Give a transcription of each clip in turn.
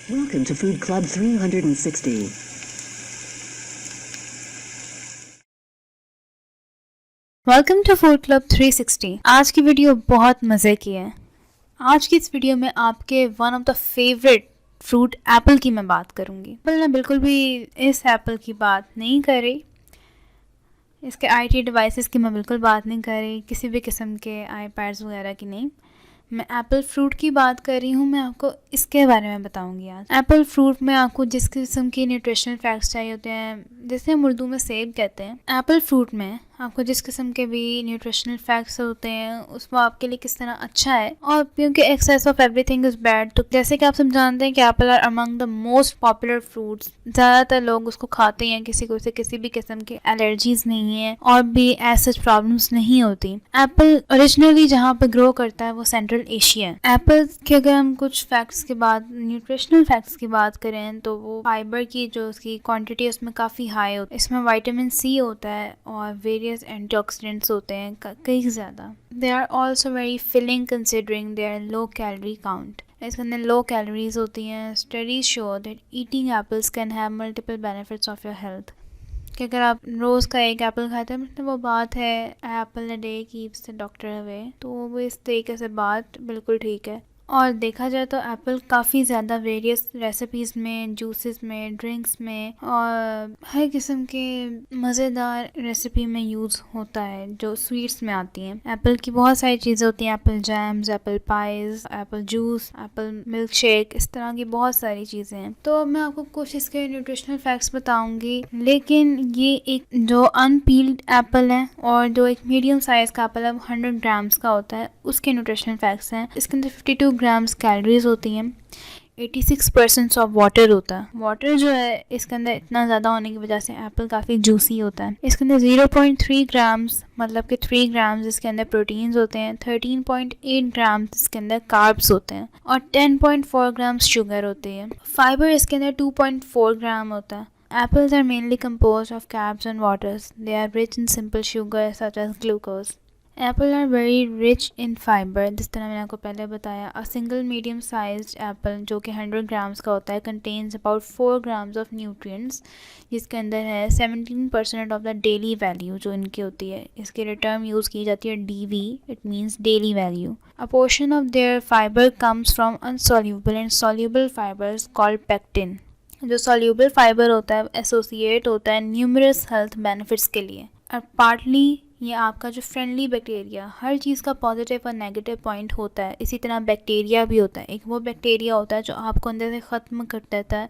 Welcome to Food Club 360. Welcome to food club 360। आज की video बहुत मज़े की है। आज की इस वीडियो में आपके one of the favourite fruit Apple की मैं बात करूंगी। एप्पल ने बिल्कुल भी इस एप्पल की बात नहीं करी, इसके आईटी डिवाइसेस की मैं बिल्कुल बात नहीं कर रही, किसी भी किस्म के आईपैड्स वगैरह की नहीं। मैं एप्पल फ्रूट की बात कर रही हूँ। मैं आपको इसके बारे में बताऊंगी आज। एप्पल फ्रूट में आपको जिस किस्म की न्यूट्रिशनल फैक्ट्स चाहिए होते हैं, जिसे हम उर्दू में सेब कहते हैं, एप्पल फ्रूट में आपको जिस किस्म के भी न्यूट्रिशनल फैक्ट्स होते हैं उसमें आपके लिए किस तरह अच्छा है। और क्योंकि excess of everything is bad, तो जैसे कि आप सब जानते हैं कि apple are among the most popular fruits. ज़्यादातर लोग उसको खाते हैं, किसी को से किसी भी किस्म की एलर्जीज नहीं है और भी ऐसे प्रॉब्लम्स नहीं होती। एप्पल ओरिजिनली जहाँ पे ग्रो करता है वो सेंट्रल एशिया है। एप्पल के अगर हम कुछ फैक्ट्स के बाद न्यूट्रिशनल फैक्ट्स की बात करें तो वो फाइबर की जो उसकी क्वांटिटी है उसमें काफ़ी हाई होती है। इसमें विटामिन सी होता है और वेरियस एंटीऑक्सीडेंट्स होते हैं कई ज़्यादा। They are also very filling considering their low calorie count. इसके अंदर लो कैलोरीज होती हैं। Studies show that eating apples can have multiple benefits of your health. कि अगर आप रोज़ का एक एप्पल खाते हैं, मतलब वो बात है Apple a day keeps the doctor away, तो वो इस तरीके से बात बिल्कुल ठीक है। और देखा जाए तो एप्पल काफ़ी ज़्यादा वेरियस रेसिपीज़ में, जूसेस में, ड्रिंक्स में और हर किस्म के मज़ेदार रेसिपी में यूज़ होता है जो स्वीट्स में आती हैं। एप्पल की बहुत सारी चीज़ें होती हैं, apple jams, apple pies, apple juice, apple milk shake, इस तरह की बहुत सारी चीज़ें हैं। तो मैं आपको कुछ इसके न्यूट्रिशनल फैक्ट्स बताऊंगी, लेकिन ये एक जो अनपील्ड एप्पल है और जो एक मीडियम साइज़ का एप्पल है 100 ग्राम्स का होता है, उसके न्यूट्रिशनल फैक्ट्स हैं। इसके अंदर 52 ग्राम्स कैलोरीज होती हैं, 86% ऑफ वाटर होता है। वाटर जो है इसके अंदर इतना ज़्यादा होने की वजह से एप्पल काफ़ी जूसी होता है। इसके अंदर 0.3 ग्राम्स मतलब कि 3 ग्राम्स इसके अंदर प्रोटीन्स होते हैं, 13.8 ग्राम्स इसके अंदर कार्ब्स होते हैं और 10.4 ग्राम्स शुगर होती है। फाइबर इसके अंदर 2.4 ग्राम होता है। Apples are mainly composed of carbs and waters. They are rich in simple sugar such as glucose. Apple are very rich in fiber. जिस तरह मैंने आपको पहले बताया, a single medium sized apple जो कि 100 ग्राम्स का होता है contains about 4 grams of nutrients, जिसके अंदर है 17% of the daily value जो इनकी होती है। इसके लिए टर्म यूज़ की जाती है DV, it means daily value. A portion of their fiber comes from insoluble and soluble fibers called pectin. जो सॉल्यूबल फाइबर होता है एसोसिएट होता है न्यूमरस हेल्थ बेनिफिट्स के लिए। और पार्टली ये आपका जो फ्रेंडली बैक्टीरिया, हर चीज़ का पॉजिटिव और नेगेटिव पॉइंट होता है, इसी तरह बैक्टीरिया भी होता है। एक वो बैक्टीरिया होता है जो आपको अंदर से ख़त्म कर देता है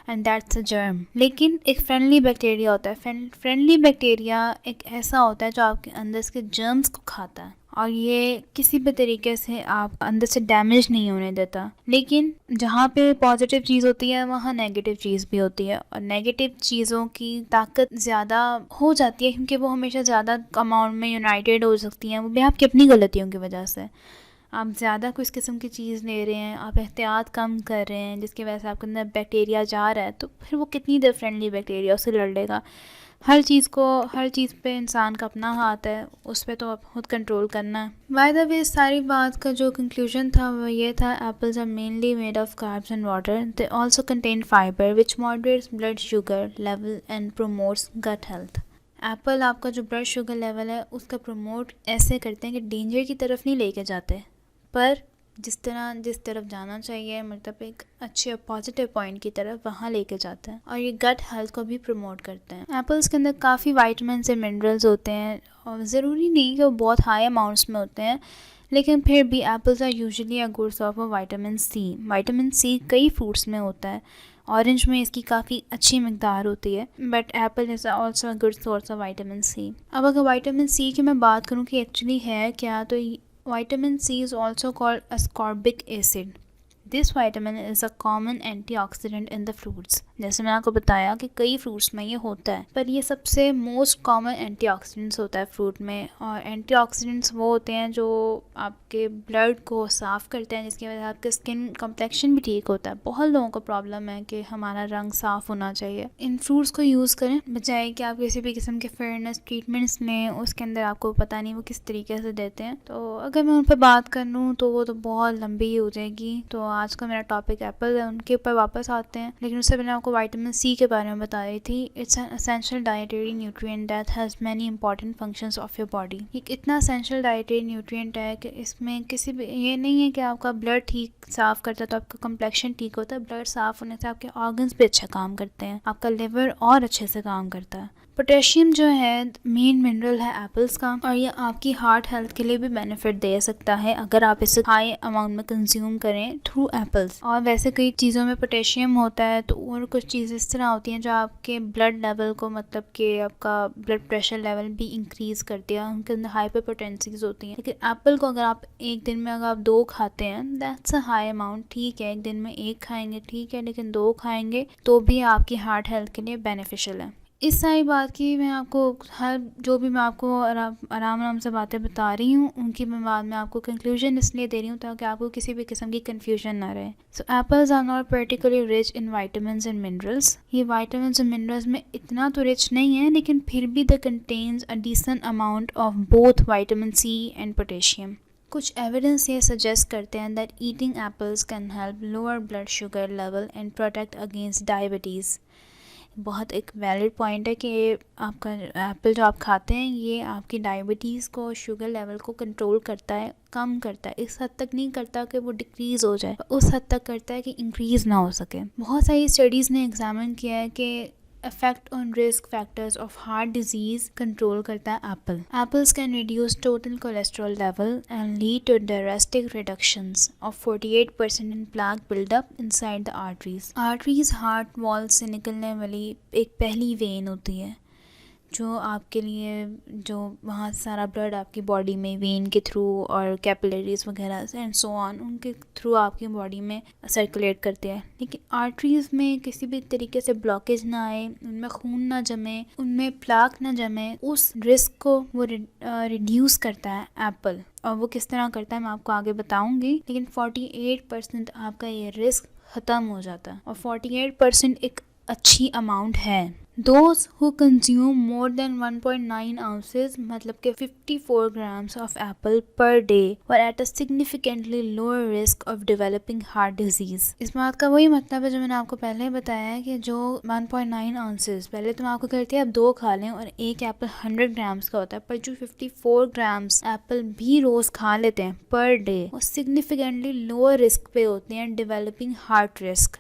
एंड दैट्स अ जर्म। लेकिन एक फ्रेंडली बैक्टीरिया होता है। फ्रेंडली बैक्टीरिया एक ऐसा होता है जो आपके अंदर के जर्म्स को खाता है और ये किसी भी तरीके से आप अंदर से डैमेज नहीं होने देता। लेकिन जहाँ पे पॉजिटिव चीज़ होती है वहाँ नेगेटिव चीज़ भी होती है और नेगेटिव चीज़ों की ताकत ज़्यादा हो जाती है क्योंकि वो हमेशा ज़्यादा अमाउंट में यूनाइटेड हो सकती हैं। वो भी आपकी अपनी गलतियों की वजह से। आप ज़्यादा किस किस्म की चीज़ ले रहे हैं, आप एहतियात कम कर रहे हैं, जिसकी वजह से आपके अंदर बैक्टीरिया जा रहा है, तो फिर वो कितनी देर फ्रेंडली बैक्टीरिया उससे लड़ लेगा। हर चीज़ पे इंसान का अपना हाथ है, उस पर तो आप खुद कंट्रोल करना है। बाय द वे, सारी बात का जो कंक्लूजन था वो ये था, apples are mainly made of carbs and water. They also contain fibre which moderates blood sugar level and promotes gut health. Apple आपका जो ब्लड शुगर लेवल है उसका प्रमोट ऐसे करते हैं कि डेंजर की तरफ नहीं लेके जाते, पर जिस तरफ जाना चाहिए, मतलब एक अच्छे पॉजिटिव पॉइंट की तरफ, वहाँ लेके जाते हैं। और ये गट हेल्थ को भी प्रमोट करते हैं। एप्पल्स के अंदर काफ़ी वाइटामिन से मिनरल्स होते हैं और ज़रूरी नहीं कि वो बहुत हाई अमाउंट्स में होते हैं, लेकिन फिर भी apples are usually a good source of vitamin C. Vitamin C कई फ्रूट्स में होता है। ऑरेंज में इसकी काफ़ी अच्छी मकदार होती है, but apple is also a good source of vitamin C. अब अगर विटामिन सी की मैं बात करूँ कि एक्चुअली है क्या, तो vitamin C is also called ascorbic acid. This vitamin is a common antioxidant in the fruits. जैसे मैंने आपको बताया कि कई फ्रूट्स में ये होता है, पर ये सबसे मोस्ट कॉमन एंटीऑक्सीडेंट्स होता है फ्रूट में। और एंटीऑक्सीडेंट्स वो होते हैं जो आपके ब्लड को साफ़ करते हैं, जिसकी वजह से आपके स्किन कम्प्लेक्शन भी ठीक होता है। बहुत लोगों को प्रॉब्लम है कि हमारा रंग साफ़ होना चाहिए। इन फ्रूट्स को यूज़ करें, बजाय कि आप किसी भी किस्म के फेयरनेस ट्रीटमेंट्स लें, उसके अंदर आपको पता नहीं वो किस तरीके से देते हैं। तो अगर मैं उन पर बात कर लूँ तो वो तो बहुत लंबी हो जाएगी, तो आज का मेरा टॉपिक एप्पल है, उनके ऊपर वापस आते हैं। लेकिन उससे पहले आपको विटामिन सी के बारे में बता रही थी। It's an essential dietary nutrient that has many important functions of your body. एक इतना एसेंशियल डाइटरी न्यूट्रिएंट है कि इसमें किसी भी ये नहीं है कि आपका ब्लड ठीक साफ़ करता है तो आपका कम्प्लेक्शन ठीक होता है। ब्लड साफ़ होने से आपके ऑर्गन्स भी अच्छा काम करते हैं, आपका लिवर और अच्छे से काम करता है। पोटेशियम जो है मेन मिनरल है एप्पल्स का, और ये आपकी हार्ट हेल्थ के लिए भी बेनिफिट दे सकता है अगर आप इसे हाई अमाउंट में कंज्यूम करें थ्रू एप्पल्स। और वैसे कई चीज़ों में पोटेशियम होता है, तो और कुछ चीज़ें इस तरह होती हैं जो आपके ब्लड लेवल को, मतलब कि आपका ब्लड प्रेशर लेवल भी इंक्रीज़ करती है, उनके अंदर हाइपरपोटेंसीज होती हैं। लेकिन एप्पल को अगर आप एक दिन में अगर आप 2 खाते हैं, दैट्स अ हाई अमाउंट। ठीक है, एक दिन में 1 खाएंगे ठीक है, लेकिन 2 खाएंगे तो भी आपकी हार्ट हेल्थ के लिए बेनिफिशियल है। इस सारी बात की मैं आपको जो भी मैं आपको आराम से बातें बता रही हूँ, उनकी मैं बाद में आपको कंक्लूजन इसलिए दे रही हूँ ताकि आपको किसी भी किस्म की कन्फ्यूजन ना रहे। So apples are not particularly rich in vitamins and minerals. ये विटामिन्स और मिनरल्स में इतना तो रिच नहीं है, लेकिन फिर भी the contains a decent amount of both vitamin C and potassium. कुछ एविडेंस ये सजेस्ट करते हैं that eating apples can help lower blood sugar level and protect against diabetes. बहुत एक वैलिड पॉइंट है कि आपका एप्पल जो आप खाते हैं ये आपकी डायबिटीज़ को, शुगर लेवल को कंट्रोल करता है, कम करता है। इस हद तक नहीं करता कि वो डिक्रीज़ हो जाए, उस हद तक करता है कि इंक्रीज़ ना हो सके। बहुत सारी स्टडीज़ ने एग्जामिन किया है कि effect on risk factors of heart disease control करता है apple. Apples can reduce total cholesterol level and lead to drastic reductions of 48% in plaque buildup inside the arteries. Arteries heart wall से निकलने वाली एक पहली वेन होती है जो आपके लिए, जो वहाँ सारा ब्लड आपकी बॉडी में वेन के थ्रू और कैपिलरीज वगैरह एंड सो ऑन उनके थ्रू आपकी बॉडी में सर्कुलेट करते हैं। लेकिन आर्टरीज में किसी भी तरीके से ब्लॉकेज ना आए, उनमें खून ना जमे, उनमें प्लाक ना जमे, उस रिस्क को वो रिड्यूस करता है एप्पल। और वो किस तरह करता है मैं आपको आगे बताऊंगी, लेकिन 48% आपका ये रिस्क ख़त्म हो जाता है। और 48% एक अच्छी अमाउंट है। Those who consume more than 1.9 ounces, मतलब के 54 grams of apple per day, were at a significantly lower risk of developing heart disease. इस बात का वही मतलब है जो मैंने आपको पहले बताया है कि जो 1.9 ounces, पहले तो मैं आपको कहती है आप 2 खा लें और एक एप्पल 100 ग्राम्स का होता है, पर जो 54 ग्राम्स एप्पल भी रोज़ खा लेते हैं पर डे, वो सिग्निफिकेंटली लोअर रिस्क पे होते हैं डेवलपिंग हार्ट रिस्क।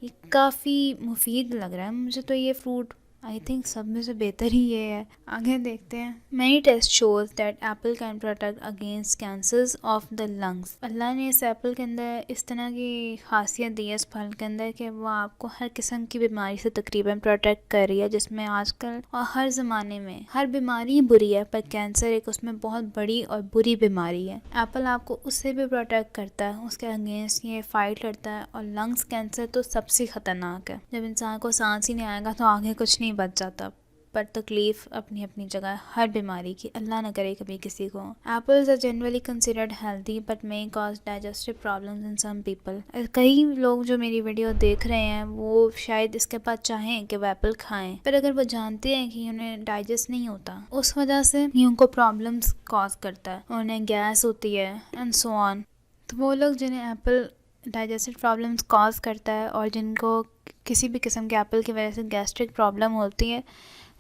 ये काफ़ी मुफीद लग रहा है मुझे तो ये फ्रूट। आई थिंक सब में से बेहतर ही ये है। आगे देखते हैं। Many test shows that apple can protect against cancers of the lungs. Allah ने इस एप्पल के अंदर इस तरह की खासियत दी है इस फल के अंदर कि वो आपको हर किस्म की बीमारी से तकरीबन प्रोटेक्ट कर रही है, जिसमें आजकल और हर ज़माने में हर बीमारी बुरी है, पर कैंसर एक उसमें बहुत बड़ी और बुरी बीमारी है। एप्पल आपको उससे भी प्रोटेक्ट करता है, उसके अगेंस्ट ये फाइट करता है। और लंग्स कैंसर तो सबसे ख़तरनाक है। जब इंसान को सांस ही नहीं आएगा तो आगे कुछ नहीं बच जाता। पर तकलीफ अपनी अपनी जगह हर बीमारी की, अल्लाह न करे कभी किसी को। Apples are generally considered healthy but may cause digestive problems in some people. कई लोग जो मेरी वीडियो देख रहे हैं वो शायद इसके बाद चाहें कि वो एप्पल खाएं, पर अगर वो जानते हैं कि उन्हें डाइजेस्ट नहीं होता, उस वजह से ये उनको प्रॉब्लम्स कॉज करता है, उन्हें गैस होती है एंड सो ऑन, तो वो लोग जिन्हें एप्पल डाइजेस्टिव प्रॉब्लम्स कॉज करता है और जिनको किसी भी किस्म के एप्पल की वजह से गैस्ट्रिक प्रॉब्लम होती है,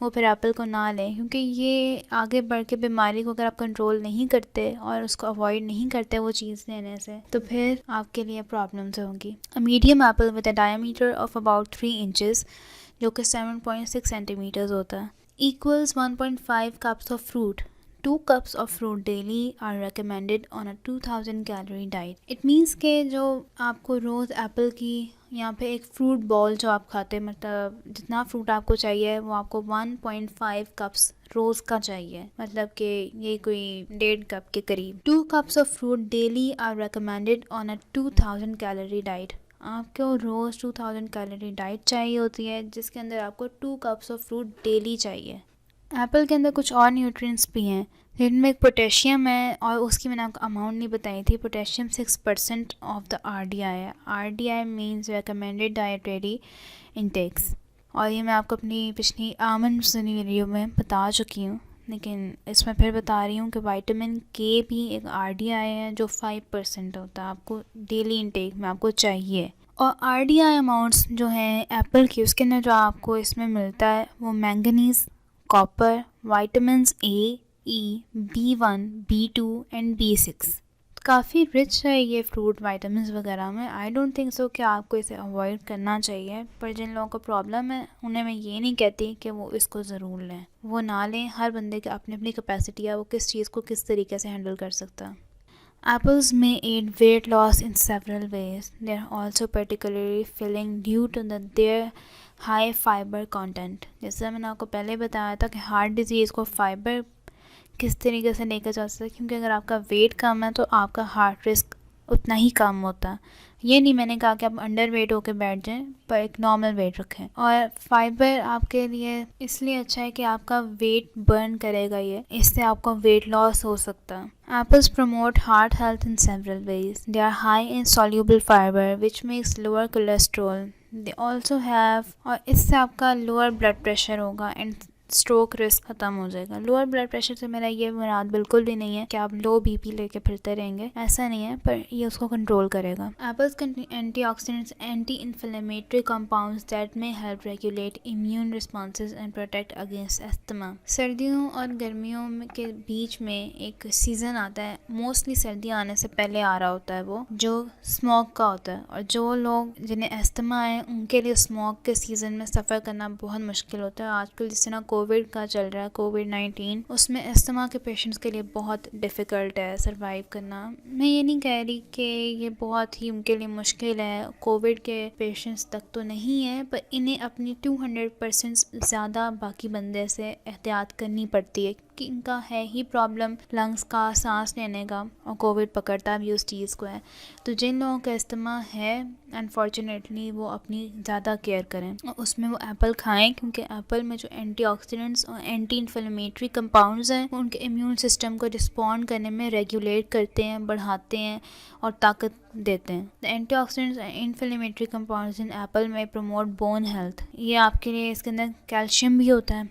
वो फिर एप्पल को ना लें, क्योंकि ये आगे बढ़ के बीमारी को अगर आप कंट्रोल नहीं करते और उसको अवॉइड नहीं करते वो चीज़ लेने से, तो फिर आपके लिए प्रॉब्लम्स होंगी। A medium Apple with a diameter of about 3 inches, जो कि 7.6 सेंटीमीटर्स होता है, equals 1.5 cups of fruit. 2 cups of fruit daily are recommended on a 2000 calorie diet. It means के जो आपको रोज़ एप्पल की यहाँ पे एक फ्रूट बॉल जो आप खाते हैं, मतलब जितना फ्रूट आपको चाहिए वो आपको 1.5 कप्स रोज़ का चाहिए, मतलब कि ये कोई 1.5 कप के करीब। 2 cups of fruit daily are recommended on a 2000 calorie diet. आपको रोज़ 2000 कैलोरी डाइट चाहिए होती है, जिसके अंदर आपको 2 cups ऑफ फ्रूट डेली चाहिए। एप्पल के अंदर कुछ और न्यूट्रिएंट्स भी हैं, जिनमें एक पोटेशियम है, और उसकी मैंने आपको अमाउंट नहीं बताई थी। पोटेशियम 6% ऑफ द RDI है। RDI means recommended dietary Intex, और ये मैं आपको अपनी पिछली आमन सुनी वीडियो में बता चुकी हूँ। लेकिन इसमें फिर बता रही हूँ कि विटामिन के भी एक RDI है जो 5% होता है, आपको डेली इंटेक में आपको चाहिए। और RDI अमाउंट्स जो हैं एप्पल की, उसके अंदर जो आपको इसमें मिलता है वो manganese, copper, vitamins A, E, B1, B2 and B6। काफ़ी रिच है ये फ्रूट विटामिन्स वगैरह में। आई डोंट थिंक सो कि आपको इसे अवॉइड करना चाहिए, पर जिन लोगों को प्रॉब्लम है उन्हें मैं ये नहीं कहती कि वो इसको ज़रूर लें, वो ना लें। हर बंदे की अपनी अपनी कैपेसिटी है, वो किस चीज़ को किस तरीके से हैंडल कर सकता है। Apples may aid weight loss in several ways. They are also particularly filling due to their high fiber content. जैसे मैंने आपको पहले बताया था कि हार्ट डिजीज़ को फाइबर किस तरीके से लेकर जा सकते हैं, क्योंकि अगर आपका वेट कम है तो आपका हार्ट रिस्क उतना ही कम होता है। ये नहीं मैंने कहा कि आप अंडर वेट होकर बैठ जाएं, पर एक नॉर्मल वेट रखें। और फाइबर आपके लिए इसलिए अच्छा है कि आपका वेट बर्न करेगा, ये इससे आपका वेट लॉस हो सकता है। Apples promote heart health in several ways. They are high in soluble fiber, which makes lower cholesterol. They also have, और इससे आपका लोअर ब्लड प्रेशर होगा एंड स्ट्रोक रिस्क ख़त्म हो जाएगा। लोअर ब्लड प्रेशर से मेरा ये मुराद बिल्कुल भी नहीं है कि आप लो BP लेके फिरते रहेंगे, ऐसा नहीं है, पर ये उसको कंट्रोल करेगा। Apples contain antioxidants, anti inflammatory compounds that may help regulate immune responses and protect against asthma. सर्दियों और गर्मियों के बीच में एक सीज़न आता है, मोस्टली सर्दी आने से पहले आ रहा होता है, वो जो स्मोक का होता है। और जो लोग जिन्हें एस्थमा है उनके लिए स्मोक के सीज़न में सफ़र करना बहुत मुश्किल होता है। आजकल जिस तरह कोविड का चल रहा है, कोविड-19, उसमें अस्थमा के पेशेंट्स के लिए बहुत डिफ़िकल्ट है सरवाइव करना। मैं ये नहीं कह रही कि ये बहुत ही उनके लिए मुश्किल है, कोविड के पेशेंट्स तक तो नहीं है, पर इन्हें अपनी 200% ज़्यादा बाकी बंदे से एहतियात करनी पड़ती है कि इनका है ही प्रॉब्लम लंग्स का, सांस लेने का, और कोविड पकड़ता भी उस चीज़ को है। तो जिन लोगों का अस्थमा है अनफॉर्चुनेटली वो अपनी ज़्यादा केयर करें और उसमें वो एप्पल खाएं, क्योंकि एप्पल में जो एंटीऑक्सीडेंट्स और एंटी इन्फ्लेमेटरी कंपाउंड्स हैं वो उनके इम्यून सिस्टम को रिस्पॉन्ड करने में रेगुलेट करते हैं, बढ़ाते हैं और ताकत देते हैं। The antioxidants and inflammatory compounds in Apple में प्रमोट बोन हेल्थ। ये आपके लिए, इसके अंदर कैल्शियम भी होता है,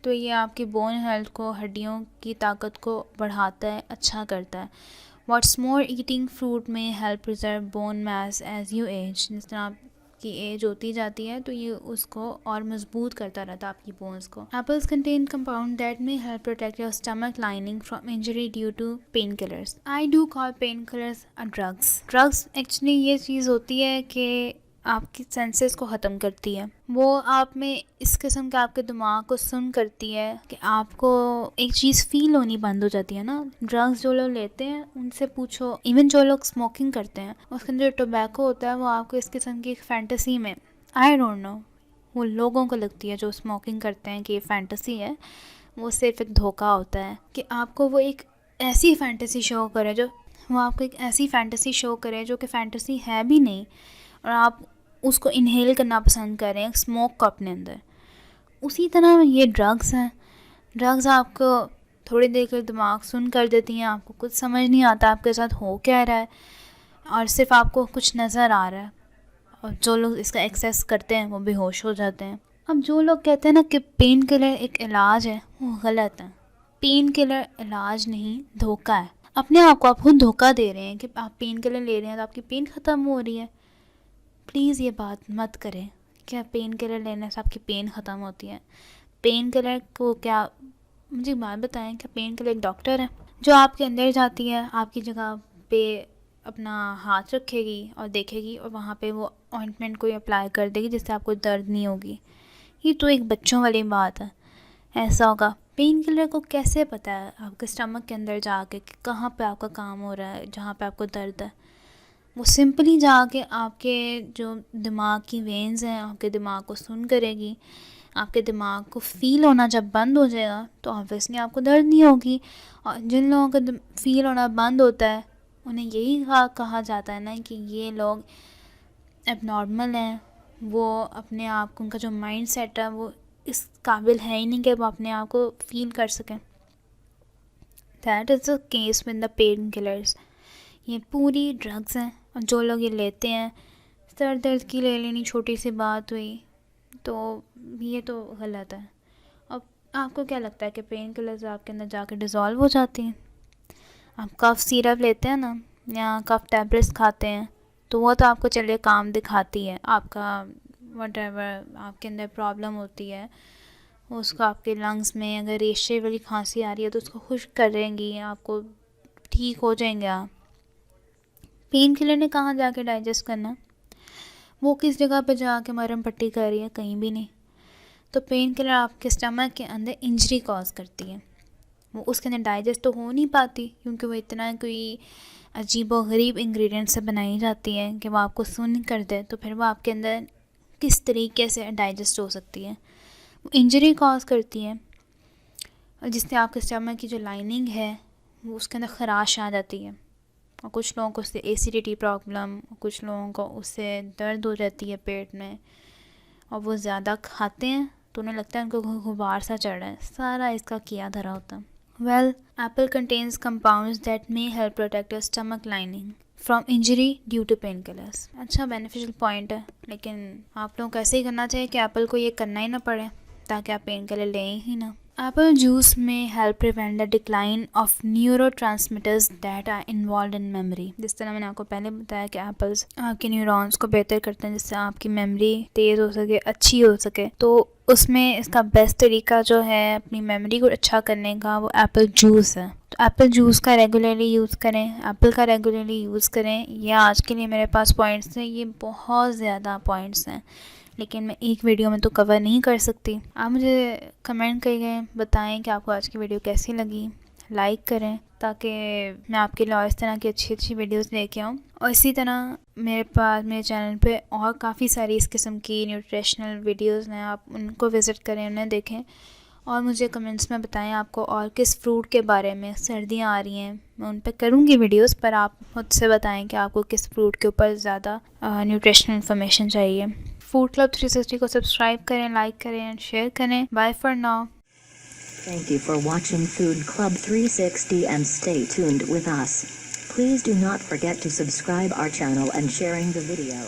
तो ये आपकी बोन हेल्थ को, हड्डियों की ताकत को बढ़ाता है, अच्छा करता है। What's more, eating fruit may help preserve bone mass as you age. जिस तरह आपकी एज होती जाती है तो ये उसको और मजबूत करता रहता है आपकी बोन्स को। Apples contain compound that may help protect your stomach lining from injury due to painkillers. I do call painkillers a drugs. Drugs actually ये चीज़ होती है कि आपकी सेंसेस को ख़त्म करती है, वो आप में इस किस्म के आपके दिमाग को सुन करती है कि आपको एक चीज़ फ़ील होनी बंद हो जाती है ना। ड्रग्स जो लोग लेते हैं उनसे पूछो, इवन जो लोग स्मोकिंग करते हैं उसके अंदर जो टोबैको होता है वो आपको इस किस्म की एक फैंटेसी में, आई डोंट नो, वो लोगों को लगती है जो स्मोकिंग करते हैं कि ये फैंटेसी है। वो सिर्फ एक धोखा होता है कि आपको वो एक ऐसी फैंटेसी शो करे जो वो आपको एक ऐसी फैंटेसी शो करे जो कि फैंटेसी है भी नहीं, और आप उसको इनहेल करना पसंद कर रहे हैं स्मोक को अपने अंदर। उसी तरह ये ड्रग्स हैं। ड्रग्स आपको थोड़ी देर के दिमाग सुन कर देती हैं, आपको कुछ समझ नहीं आता आपके साथ हो क्या रहा है, और सिर्फ आपको कुछ नज़र आ रहा है, और जो लोग इसका एक्सेस करते हैं वो बेहोश हो जाते हैं। अब जो लोग कहते हैं ना कि पेन किलर एक इलाज है, वो गलत है। पेन किलर इलाज नहीं, धोखा है। अपने आप को आप खुद धोखा दे रहे हैं कि आप पेन किलर ले रहे हैं तो आपकी पेन ख़त्म हो रही है। प्लीज़ ये बात मत करें क्या पेन किलर लेने से आपकी पेन ख़त्म होती है। पेन किलर को क्या, मुझे बात बताएं, क्या पेन किलर एक डॉक्टर है जो आपके अंदर जाती है, आपकी जगह पे अपना हाथ रखेगी और देखेगी और वहाँ पे वो ऑइंटमेंट कोई अप्लाई कर देगी जिससे आपको दर्द नहीं होगी। ये तो एक बच्चों वाली बात है। ऐसा होगा, पेन किलर को कैसे पता है आपके स्टमक के अंदर जाके कि कहाँ पे आपका काम हो रहा है, जहाँ पे आपको दर्द है। वो सिंपली जाके आपके जो दिमाग की वेन्स हैं आपके दिमाग को सुन करेगी। आपके दिमाग को फ़ील होना जब बंद हो जाएगा तो ऑब्वियसली आपको दर्द नहीं होगी। और जिन लोगों का फ़ील होना बंद होता है उन्हें यही कहा जाता है ना कि ये लोग एबनॉर्मल हैं, वो अपने आप को, उनका जो माइंड सेट है वो इस काबिल है ही नहीं कि वो अपने आप को फ़ील कर सकें। That is the case with the pain killers. ये पूरी ड्रग्स हैं और जो लोग ये लेते हैं, सर दर्द की ले लेनी छोटी सी बात हुई तो ये तो गलत है। अब आपको क्या लगता है कि पेन किलर्स आपके अंदर जाके डिज़ोल्व हो जाती हैं? आप कफ सिरप लेते हैं ना या कफ टैबलेट्स खाते हैं तो वो तो आपको चलिए काम दिखाती है, आपका वटेवर आपके अंदर प्रॉब्लम होती है उसको आपके लंग्स में अगर रेशे वाली खांसी आ रही है तो उसको खुश्क करेंगी, आपको ठीक हो जाएंगे आप। पेन किलर ने कहाँ जाके डाइजेस्ट करना, वो किस जगह पे जाके मरहम पट्टी कर रही है, कहीं भी नहीं। तो पेन किलर आपके स्टमक के अंदर इंजरी कॉज करती है, वो उसके अंदर डाइजेस्ट तो हो नहीं पाती क्योंकि वो इतना कोई अजीब व गरीब इंग्रेडिएंट से बनाई जाती है कि वो आपको सुन्न कर दे, तो फिर वो आपके अंदर किस तरीके से डाइजेस्ट हो सकती है, वो इंजरी कॉज करती है जिससे आपके स्टमक की जो लाइनिंग है वो उसके अंदर ख़राश आ जाती है और कुछ लोगों को उससे एसिडिटी प्रॉब्लम, कुछ लोगों को उससे दर्द हो जाती है पेट में और वो ज़्यादा खाते हैं तो उन्हें लगता है उनको गुबार सा चढ़ रहा है, सारा इसका किया धरा होता है। Well, apple contains compounds that may help protect your stomach lining from injury due to painkillers. अच्छा बेनिफिशियल पॉइंट है, लेकिन आप लोगों को ऐसे ही करना चाहिए कि एप्पल को ये करना ही ना पड़े ताकि आप पेन किलर लें ही ना। एप्पल जूस में help prevent the decline of neurotransmitters that are involve in memory. जिस तरह मैंने आपको पहले बताया कि एप्पल्स आपके न्यूरॉन्स को बेहतर करते हैं जिससे आपकी मेमोरी तेज़ हो सके, अच्छी हो सके, तो उसमें इसका बेस्ट तरीका जो है अपनी मेमोरी को अच्छा करने का वो एप्पल जूस है। तो एप्पल जूस का रेगुलरली यूज़ करें, एप्पल का रेगुलरली यूज़ करें। ये आज के लिए मेरे पास पॉइंट्स हैं, ये बहुत ज़्यादा पॉइंट्स हैं लेकिन मैं एक वीडियो में तो कवर नहीं कर सकती। आप मुझे कमेंट करके बताएं कि आपको आज की वीडियो कैसी लगी, लाइक करें ताकि मैं आपके लिए और इस तरह की अच्छी अच्छी वीडियोस लेके आऊँ। और इसी तरह मेरे पास मेरे चैनल पे और काफ़ी सारी इस किस्म की न्यूट्रिशनल वीडियोस हैं, आप उनको विज़िट करें, उन्हें देखें और मुझे कमेंट्स में बताएं आपको और किस फ्रूट के बारे में। सर्दियाँ आ रही हैं, मैं उन पर करूँगी वीडियोस, पर आप मुझसे बताएं कि आपको किस फ्रूट के ऊपर ज़्यादा न्यूट्रिशनल इन्फॉर्मेशन चाहिए। फूड क्लब 360 को सब्सक्राइब करें, लाइक करें एंड शेयर करें। Bye for now. Thank you for watching Food Club 360 and stay tuned with us. Please do not forget to subscribe our channel and sharing the video.